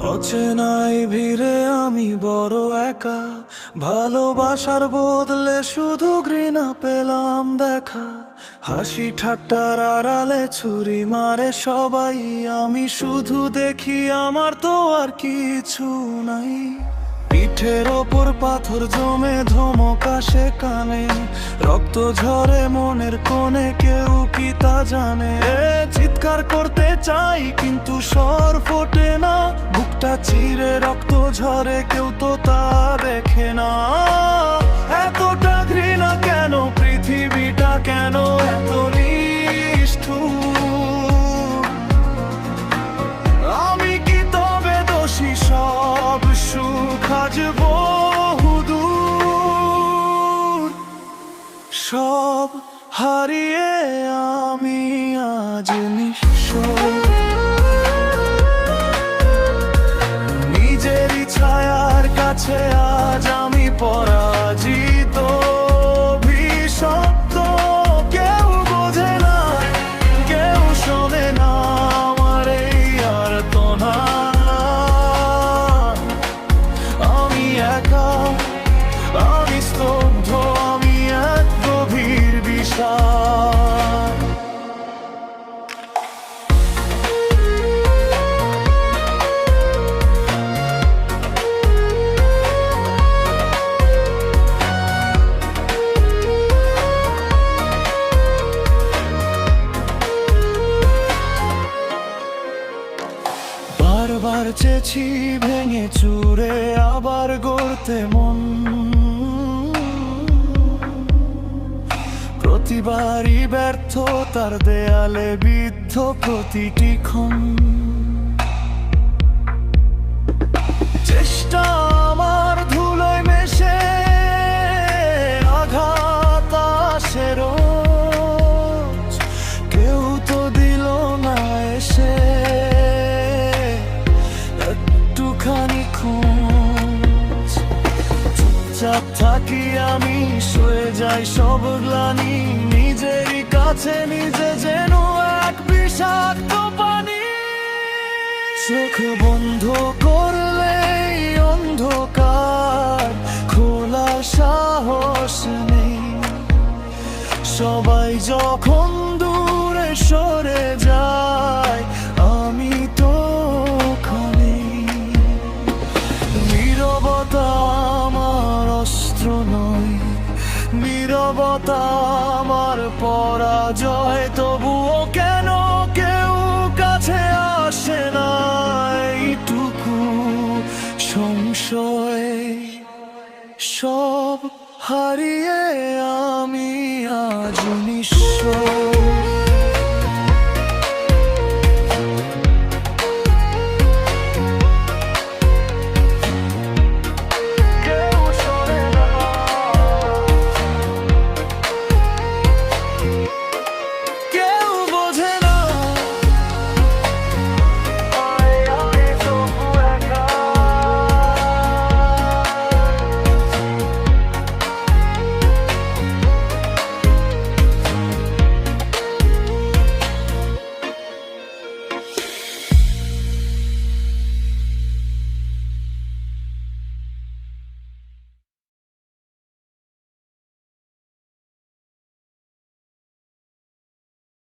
অচেনাই ভিড়ে আমি বড় একা, ভালোবাসার বদলে শুধু ঘৃণা পেলাম দেখা। হাসি ঠাট্টার আড়ালে ছুরি মারে সবাই, আমি শুধু দেখি আমার তো আর কিছু নাই। পিঠের ওপর পাথর জমে ধমক আসে কানে, রক্ত ঝরে মনের কোণে, কেউ কি তা জানে? চিৎকার করতে চাই কিন্তু স্বর ফোটে না, বুকটা চিরে রক্ত ঝরে, কেউ তো তা দেখে না। এতটা ঘৃণা কেন, পৃথিবীটা কেন এত নিষ্ঠুর? আমি কি তবে দোষী? সব সুখ আজ বহুদূর, সব হারিয়ে আমি আজ নিঃস্ব। নিজেরই ছায়ার কাছে আজ আমি পরাজিত, অভিশপ্ত। কেউ বোঝে না, কেউ শোনে না আমার এই আর্তনা। আমি একা, আমি স্তব্ধ, আমি এক গভীর বিষাদ। বারবার চেয়েছি ভেঙে চুরে আবার গড়তে মন, প্রতিবারই ব্যর্থ, তার দেয়ালে বিদ্ধ প্রতিটি ক্ষণ। চেষ্টা আমার ধুলোয় মেশে, আঘাত আসে রোজ, কেউ তো দিল না এসে একটুখানি খোঁজ। চুপচাপ থাকি আমি, সয়ে যাই সব গ্লানি, নিজেরই কাছে নিজে যেন এক বিষাক্ত পানি। চোখ বন্ধ করলেই অন্ধকার, খোলার সাহস নেই। সবাই যখন দূরে সরে যায়, আমি তো ওখানে। নীরবতা আমার অস্ত্র নয়, নীরবতা আমার পরাজয়। তবুও কেন কেউ কাছে আসে না, এইটুকু সংশয়। সব হারিয়ে